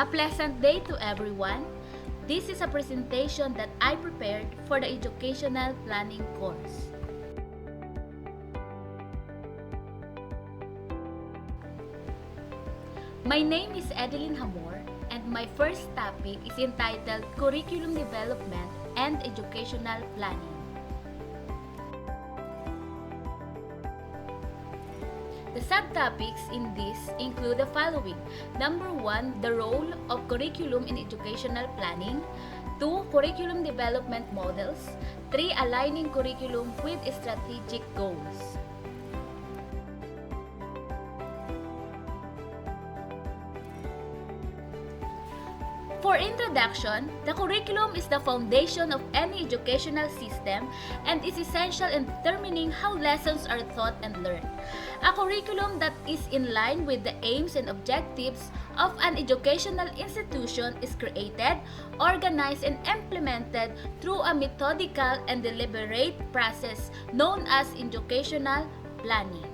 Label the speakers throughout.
Speaker 1: A pleasant day to everyone. This is a presentation that I prepared for the Educational Planning course. My name is Edeline Hamor, and my first topic is entitled Curriculum Development and Educational Planning. The subtopics in this include the following. Number 1, the role of curriculum in educational planning. 2, curriculum development models. 3, aligning curriculum with strategic goals. For introduction, the curriculum is the foundation of any educational system and is essential in determining how lessons are taught and learned. A curriculum that is in line with the aims and objectives of an educational institution is created, organized, and implemented through a methodical and deliberate process known as educational planning.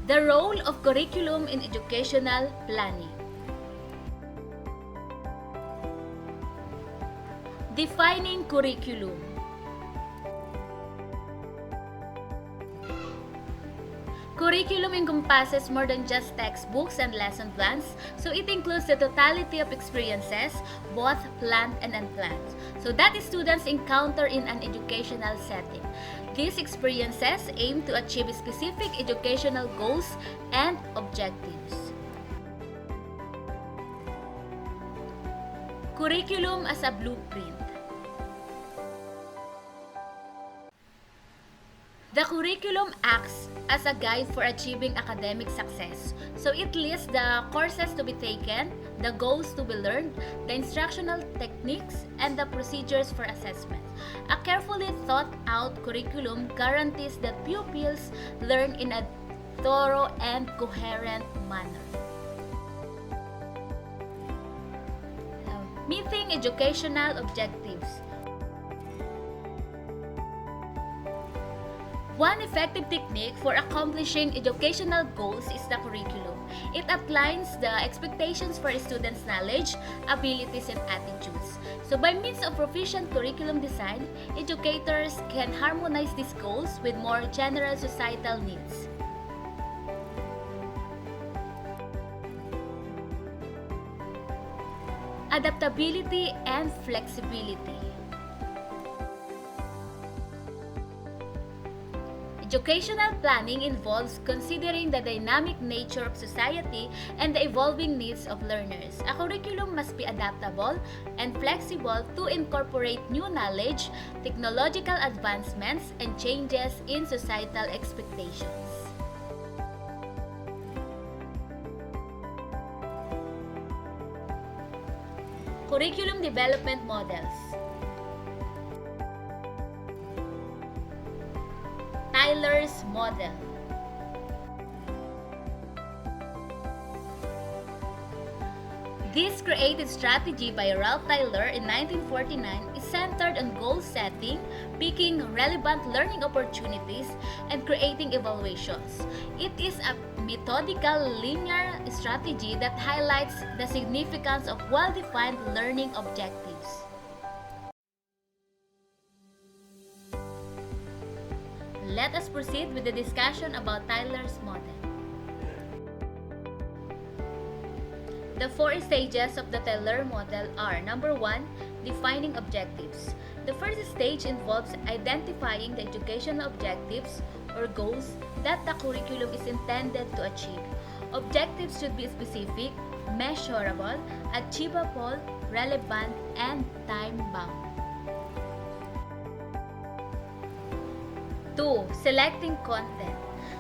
Speaker 1: The role of curriculum in educational planning. Defining curriculum. Curriculum encompasses more than just textbooks and lesson plans, so it includes the totality of experiences, both planned and unplanned, so that students encounter in an educational setting. These experiences aim to achieve specific educational goals and objectives. Curriculum as a blueprint. The curriculum acts as a guide for achieving academic success. So it lists the courses to be taken, the goals to be learned, the instructional techniques, and the procedures for assessment. A carefully thought out curriculum guarantees that pupils learn in a thorough and coherent manner. Meeting educational objectives. One effective technique for accomplishing educational goals is the curriculum. It outlines the expectations for students' knowledge, abilities, and attitudes. So by means of proficient curriculum design, educators can harmonize these goals with more general societal needs. Adaptability and flexibility. Educational planning involves considering the dynamic nature of society and the evolving needs of learners. A curriculum must be adaptable and flexible to incorporate new knowledge, technological advancements, and changes in societal expectations. Curriculum development models. Tyler's model. This creative strategy by Ralph Tyler in 1949 is centered on goal setting, picking relevant learning opportunities, and creating evaluations. It is a methodical linear strategy that highlights the significance of well-defined learning objectives. Let us proceed with the discussion about Tyler's model. The 4 stages of the Tyler model are: number 1, defining objectives. The first stage involves identifying the educational objectives or goals that the curriculum is intended to achieve. Objectives should be specific, measurable, achievable, relevant, and time-bound. 2. Selecting content.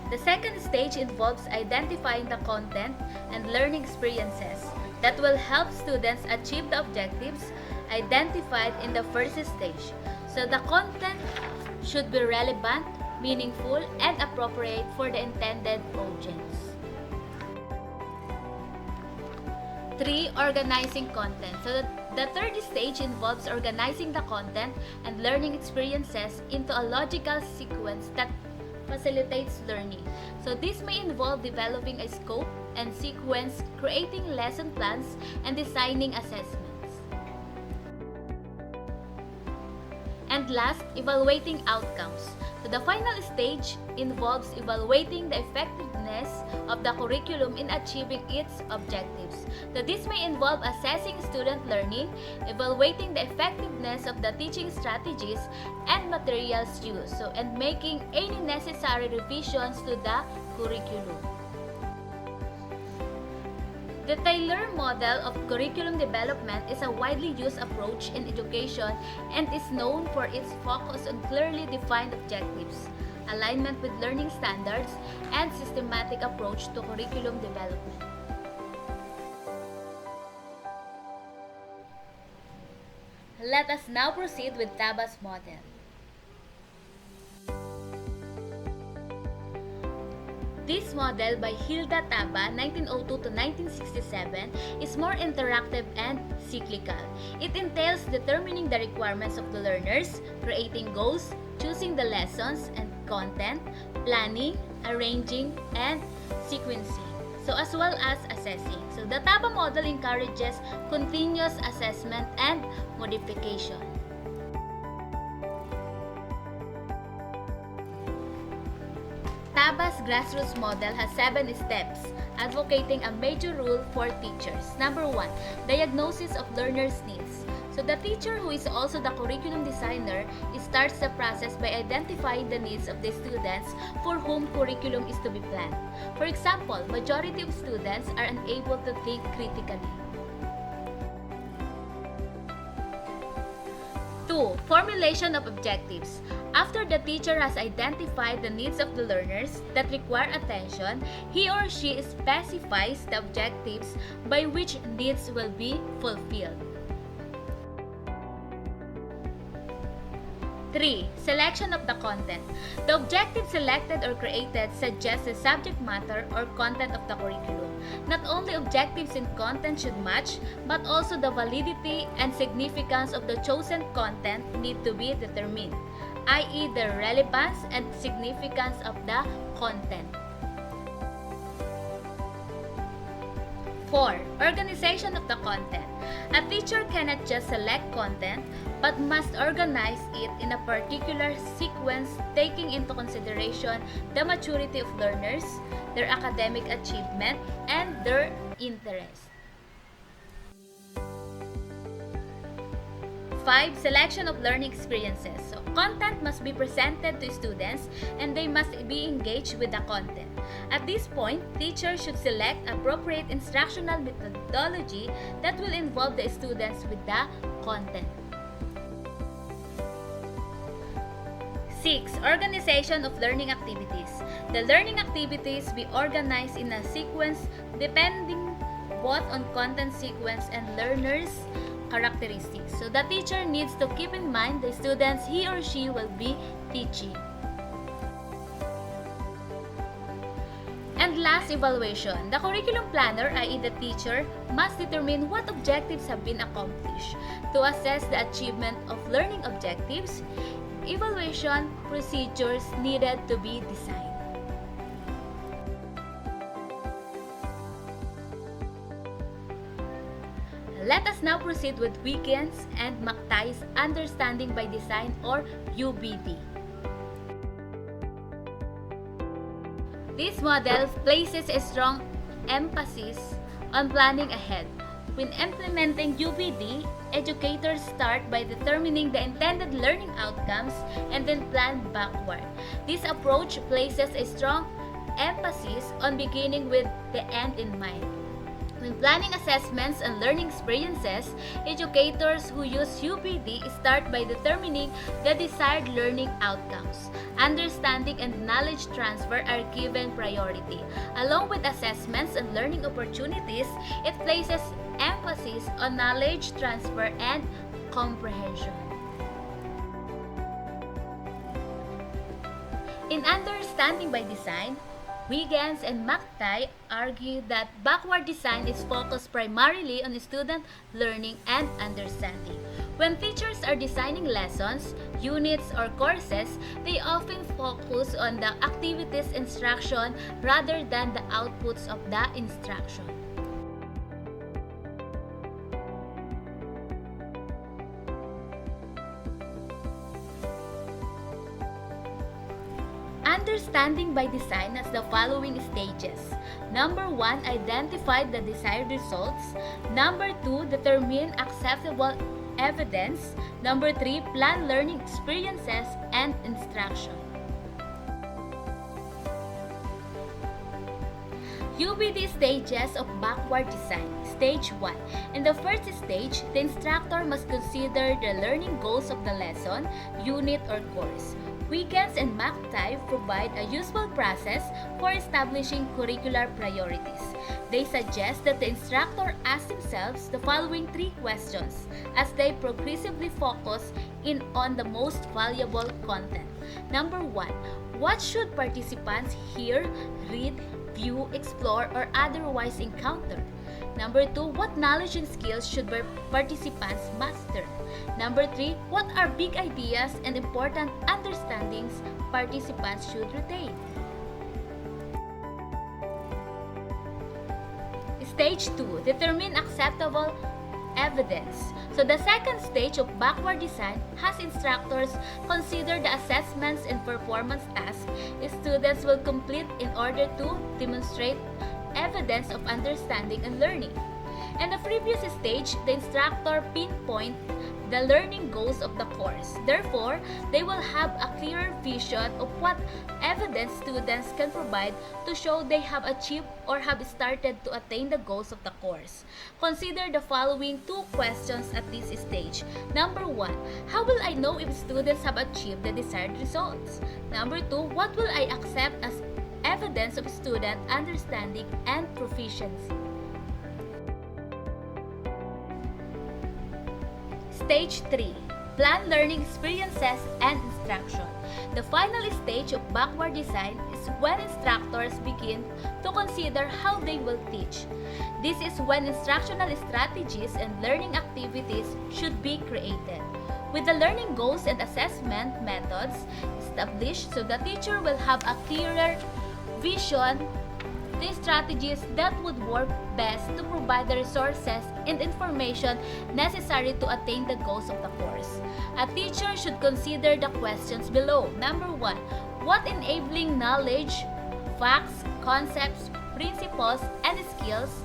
Speaker 1: The second stage involves identifying the content and learning experiences that will help students achieve the objectives identified in the first stage. So the content should be relevant, meaningful, and appropriate for the intended audience. 3. Organizing content. So the third stage involves organizing the content and learning experiences into a logical sequence that facilitates learning. So this may involve developing a scope and sequence, creating lesson plans, and designing assessments. And last, evaluating outcomes. So the final stage involves evaluating the effectiveness of the curriculum in achieving its objectives. So this may involve assessing student learning, evaluating the effectiveness of the teaching strategies and materials used, and making any necessary revisions to the curriculum. The Taylor model of curriculum development is a widely used approach in education and is known for its focus on clearly defined objectives, alignment with learning standards, and systematic approach to curriculum development. Let us now proceed with Taba's model. This model by Hilda Taba, 1902 to 1967, is more interactive and cyclical. It entails determining the requirements of the learners, creating goals, choosing the lessons and content, planning, arranging, and sequencing, as well as assessing. So the Taba model encourages continuous assessment and modification. Taba's grassroots model has 7 steps, advocating a major rule for teachers. Number 1, diagnosis of learners' needs. So the teacher, who is also the curriculum designer, starts the process by identifying the needs of the students for whom curriculum is to be planned. For example, majority of students are unable to think critically. 2. Formulation of objectives. After the teacher has identified the needs of the learners that require attention, he or she specifies the objectives by which needs will be fulfilled. 3. Selection of the content. The objective selected or created suggests the subject matter or content of the curriculum. Not only objectives and content should match, but also the validity and significance of the chosen content need to be determined, i.e. the relevance and significance of the content. 4. Organization of the content. A teacher cannot just select content, but must organize it in a particular sequence, taking into consideration the maturity of learners, their academic achievement, and their interest. 5. Selection of learning experiences. So, content must be presented to students and they must be engaged with the content. At this point, teachers should select appropriate instructional methodology that will involve the students with the content. 6. Organization of learning activities. The learning activities be organized in a sequence depending both on content sequence and learners' characteristics. So the teacher needs to keep in mind the students he or she will be teaching. And last, evaluation. The curriculum planner, i.e. the teacher, must determine what objectives have been accomplished. To assess the achievement of learning objectives, evaluation procedures needed to be designed. Let us now proceed with Wiggins and McTighe's Understanding by Design, or UBD. This model places a strong emphasis on planning ahead. When implementing UBD, educators start by determining the intended learning outcomes and then plan backward. This approach places a strong emphasis on beginning with the end in mind. When planning assessments and learning experiences, educators who use UBD start by determining the desired learning outcomes. Understanding and knowledge transfer are given priority. Along with assessments and learning opportunities, it places emphasis on knowledge transfer and comprehension. In Understanding by Design, Huygens and McTighe argue that backward design is focused primarily on student learning and understanding. When teachers are designing lessons, units, or courses, they often focus on the activities instruction rather than the outputs of the instruction. Understanding by design has the following stages. Number 1, identify the desired results. Number 2, determine acceptable evidence. Number 3, plan learning experiences and instruction. UBD stages of backward design. Stage 1. In the first stage, the instructor must consider the learning goals of the lesson, unit, or course. Huygens and McTighe provide a useful process for establishing curricular priorities. They suggest that the instructor ask themselves the following 3 questions as they progressively focus in on the most valuable content. Number 1, what should participants hear, read, view, explore, or otherwise encounter? Number 2, what knowledge and skills should participants master? Number 3, what are big ideas and important understandings participants should retain? Stage 2, determine acceptable evidence. So the second stage of backward design has instructors consider the assessments and performance tasks students will complete in order to demonstrate evidence of understanding and learning. In the previous stage, the instructor pinpoint the learning goals of the course. Therefore, they will have a clearer vision of what evidence students can provide to show they have achieved or have started to attain the goals of the course. Consider the following 2 questions at this stage. Number 1, how will I know if students have achieved the desired results? Number 2, what will I accept as evidence of student understanding and proficiency? Stage 3, plan learning experiences and instruction. The final stage of backward design is when instructors begin to consider how they will teach. This is when instructional strategies and learning activities should be created. With the learning goals and assessment methods established, so the teacher will have a clearer vision the strategies that would work best to provide the resources and information necessary to attain the goals of the course. A teacher should consider the questions below. Number 1, what enabling knowledge, facts, concepts, principles, and skills,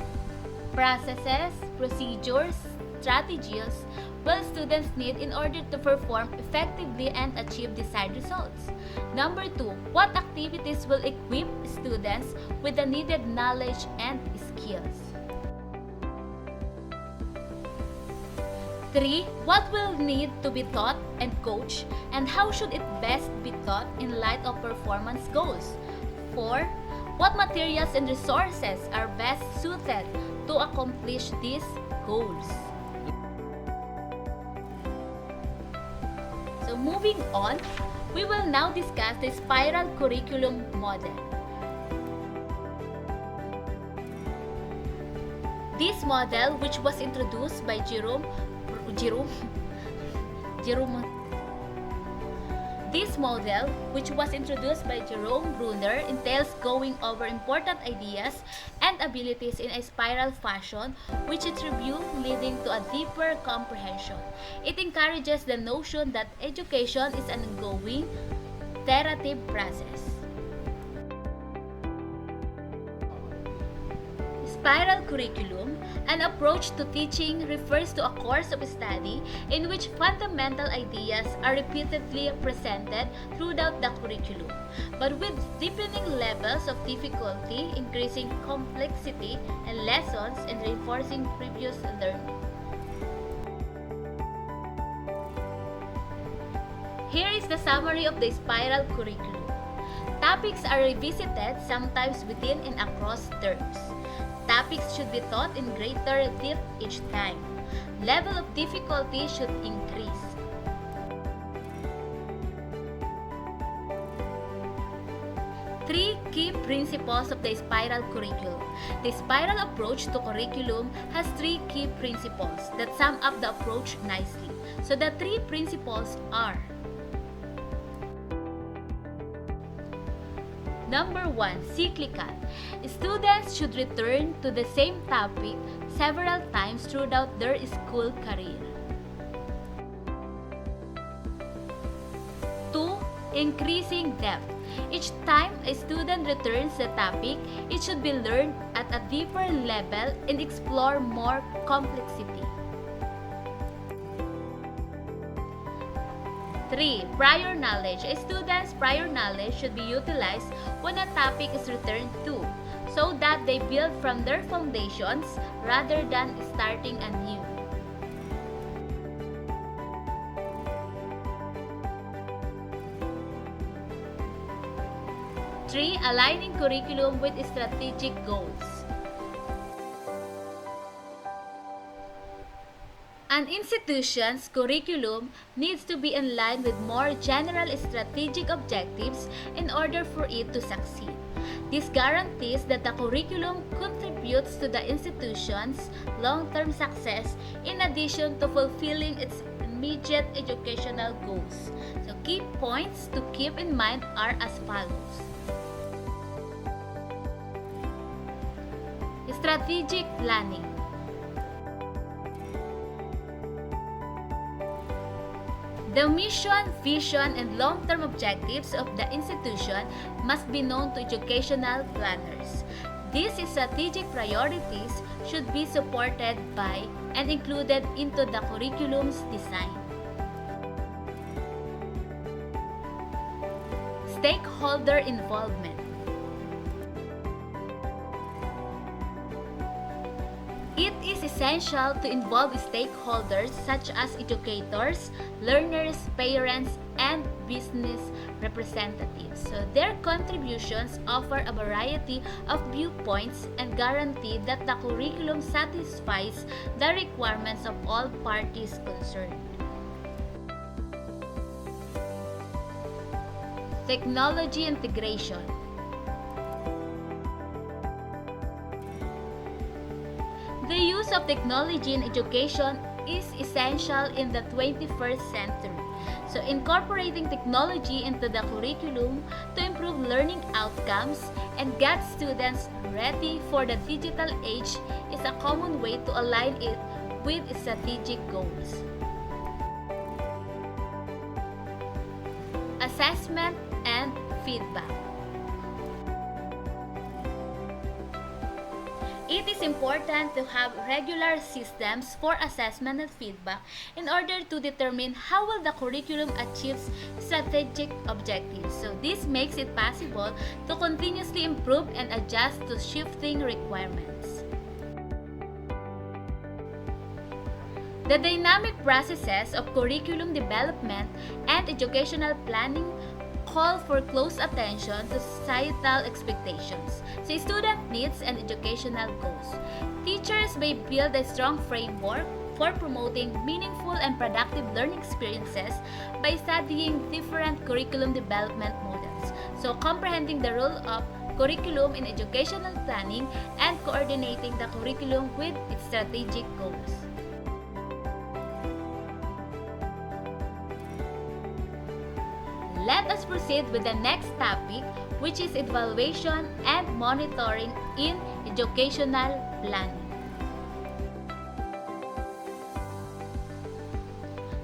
Speaker 1: processes, procedures, strategies will students need in order to perform effectively and achieve desired results? Number 2, what activities will equip students with the needed knowledge and skills? 3, what will need to be taught and coached, and how should it best be taught in light of performance goals? 4, what materials and resources are best suited to accomplish these goals? So moving on, we will now discuss the spiral curriculum model. This model, which was introduced by Jerome Bruner, entails going over important ideas and abilities in a spiral fashion, which is review leading to a deeper comprehension. It encourages the notion that education is an ongoing, iterative process. Spiral curriculum, an approach to teaching, refers to a course of study in which fundamental ideas are repeatedly presented throughout the curriculum, but with deepening levels of difficulty, increasing complexity and lessons, and reinforcing previous learning. Here is the summary of the spiral curriculum. Topics are revisited sometimes within and across terms. Topics should be taught in greater depth each time. Level of difficulty should increase. Three key principles of the spiral curriculum. The spiral approach to curriculum has 3 key principles that sum up the approach nicely. So the 3 principles are: Number 1, cyclical. Students should return to the same topic several times throughout their school career. 2, increasing depth. Each time a student returns the topic, it should be learned at a deeper level and explore more complexity. 3, prior knowledge. A student's prior knowledge should be utilized when a topic is returned to, so that they build from their foundations rather than starting anew. 3, aligning curriculum with strategic goals. An institution's curriculum needs to be in line with more general strategic objectives in order for it to succeed. This guarantees that the curriculum contributes to the institution's long-term success in addition to fulfilling its immediate educational goals. So key points to keep in mind are as follows. Strategic planning. The mission, vision, and long-term objectives of the institution must be known to educational planners. These strategic priorities should be supported by and included into the curriculum's design. Stakeholder involvement. It is essential to involve stakeholders such as educators, learners, parents, and business representatives. So their contributions offer a variety of viewpoints and guarantee that the curriculum satisfies the requirements of all parties concerned. Technology integration. The use of technology in education is essential in the 21st century. So incorporating technology into the curriculum to improve learning outcomes and get students ready for the digital age is a common way to align it with strategic goals. Assessment and feedback. It is important to have regular systems for assessment and feedback in order to determine how well the curriculum achieves strategic objectives. So this makes it possible to continuously improve and adjust to shifting requirements. The dynamic processes of curriculum development and educational planning call for close attention to societal expectations, so student needs and educational goals. Teachers may build a strong framework for promoting meaningful and productive learning experiences by studying different curriculum development models, so comprehending the role of curriculum in educational planning and coordinating the curriculum with its strategic goals. Let us proceed with the next topic, which is evaluation and monitoring in educational planning.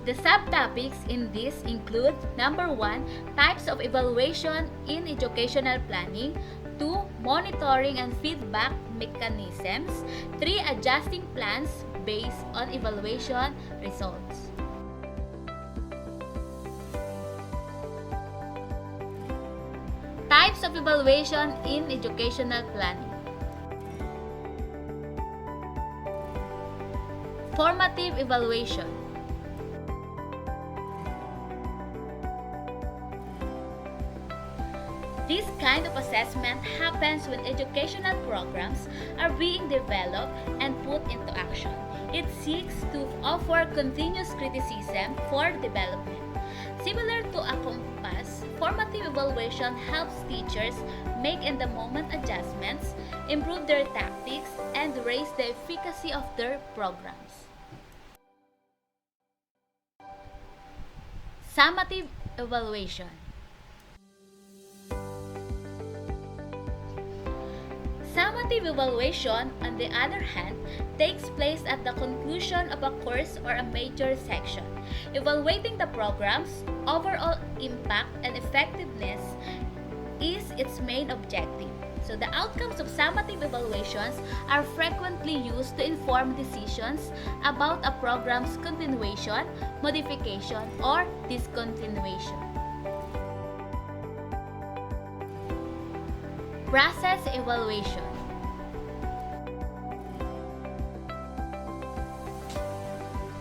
Speaker 1: The subtopics in this include: number 1, types of evaluation in educational planning; 2, monitoring and feedback mechanisms; 3, adjusting plans based on evaluation results. Types of evaluation in educational planning. Formative evaluation. This kind of assessment happens when educational programs are being developed and put into action. It seeks to offer continuous criticism for development. Similar to a compass, formative evaluation helps teachers make in-the-moment adjustments, improve their tactics, and raise the efficacy of their programs. Summative evaluation. Summative evaluation, on the other hand, takes place at the conclusion of a course or a major section, evaluating the program's overall impact and effectiveness is its main objective. So the outcomes of summative evaluations are frequently used to inform decisions about a program's continuation, modification, or discontinuation. Process evaluation.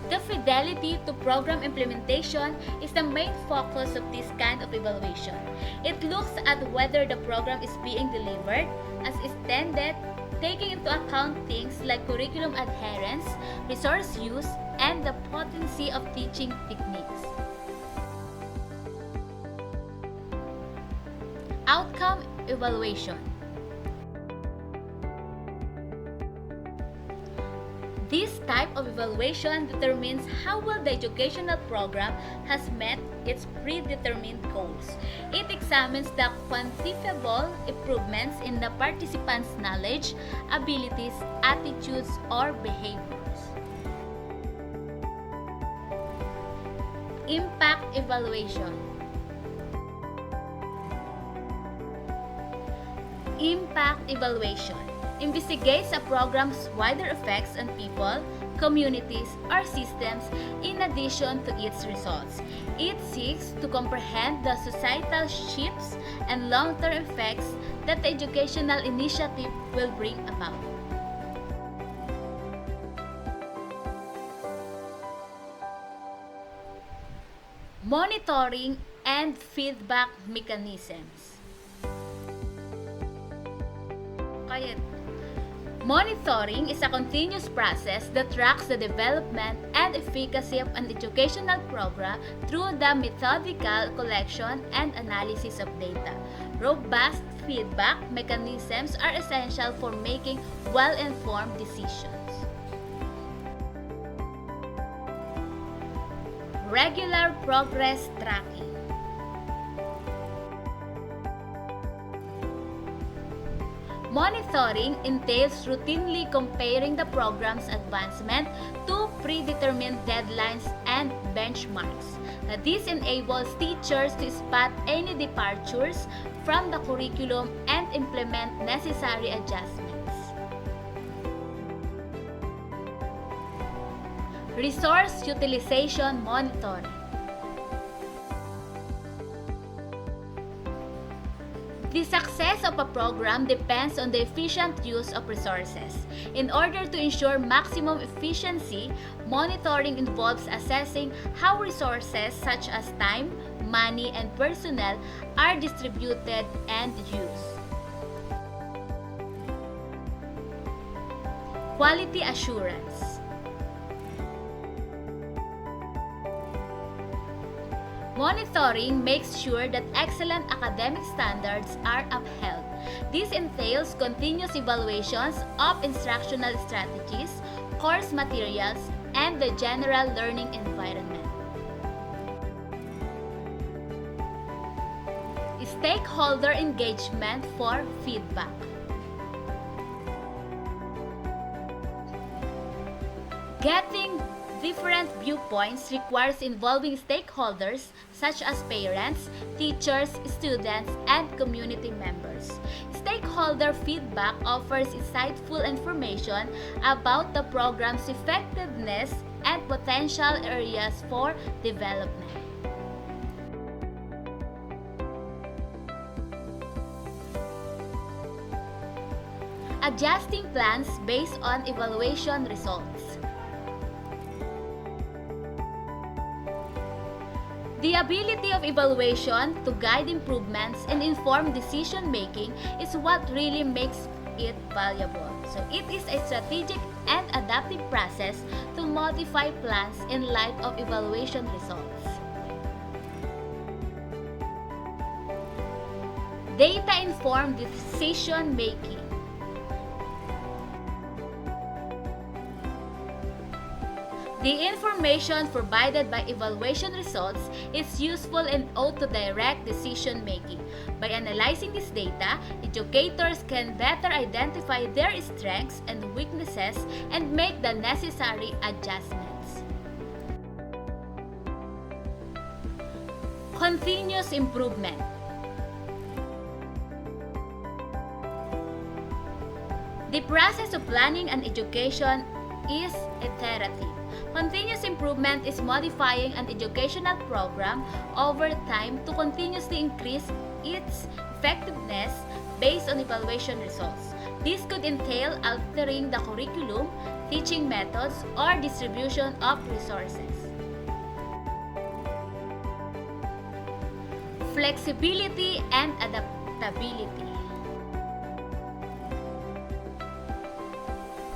Speaker 1: The fidelity to program implementation is the main focus of this kind of evaluation. It looks at whether the program is being delivered as intended, taking into account things like curriculum adherence, resource use, and the potency of teaching techniques. Outcome evaluation. This type of evaluation determines how well the educational program has met its predetermined goals. It examines the quantifiable improvements in the participants' knowledge, abilities, attitudes, or behaviors. Impact evaluation. Impact evaluation investigates a program's wider effects on people, communities, or systems in addition to its results. It seeks to comprehend the societal shifts and long-term effects that the educational initiative will bring about. Monitoring and feedback mechanisms. Monitoring is a continuous process that tracks the development and efficacy of an educational program through the methodical collection and analysis of data. Robust feedback mechanisms are essential for making well-informed decisions. Regular progress tracking. Monitoring entails routinely comparing the program's advancement to predetermined deadlines and benchmarks. This enables teachers to spot any departures from the curriculum and implement necessary adjustments. Resource utilization monitoring. The success of a program depends on the efficient use of resources. In order to ensure maximum efficiency, monitoring involves assessing how resources such as time, money, and personnel are distributed and used. Quality assurance. Monitoring makes sure that excellent academic standards are upheld. This entails continuous evaluations of instructional strategies, course materials, and the general learning environment. Stakeholder engagement for feedback. Getting different viewpoints requires involving stakeholders such as parents, teachers, students, and community members. Stakeholder feedback offers insightful information about the program's effectiveness and potential areas for development. Adjusting plans based on evaluation results. The ability of evaluation to guide improvements and inform decision-making is what really makes it valuable. So it is a strategic and adaptive process to modify plans in light of evaluation results. Data-informed decision-making. The information provided by evaluation results is useful and ought to direct decision-making. By analyzing this data, educators can better identify their strengths and weaknesses and make the necessary adjustments. Continuous improvement. The process of planning an education is iterative. Continuous improvement is modifying an educational program over time to continuously increase its effectiveness based on evaluation results. This could entail altering the curriculum, teaching methods, or distribution of resources. Flexibility and adaptability.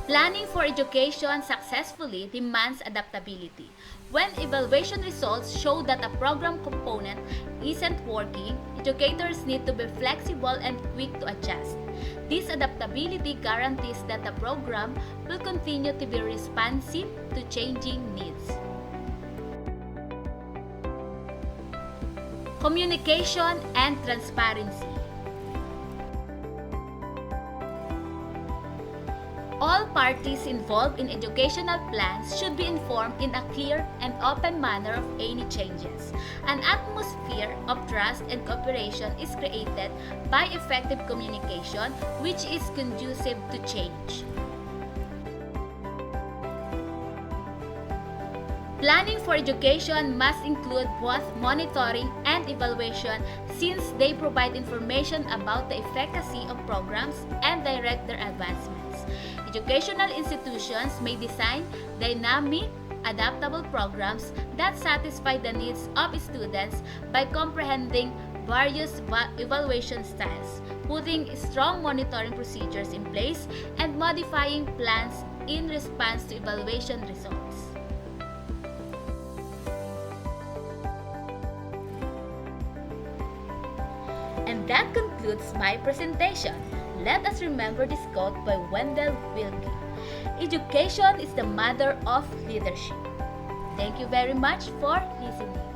Speaker 1: Planning for education successfully demands adaptability. When evaluation results show that a program component isn't working, educators need to be flexible and quick to adjust. This adaptability guarantees that the program will continue to be responsive to changing needs. Communication and transparency. All parties involved in educational plans should be informed in a clear and open manner of any changes. An atmosphere of trust and cooperation is created by effective communication, which is conducive to change. Planning for education must include both monitoring and evaluation since they provide information about the efficacy of programs and direct their advancements. Educational institutions may design dynamic, adaptable programs that satisfy the needs of students by comprehending various evaluation styles, putting strong monitoring procedures in place, and modifying plans in response to evaluation results. And that concludes my presentation. Let us remember this quote by Wendell Willkie. Education is the mother of leadership. Thank you very much for listening.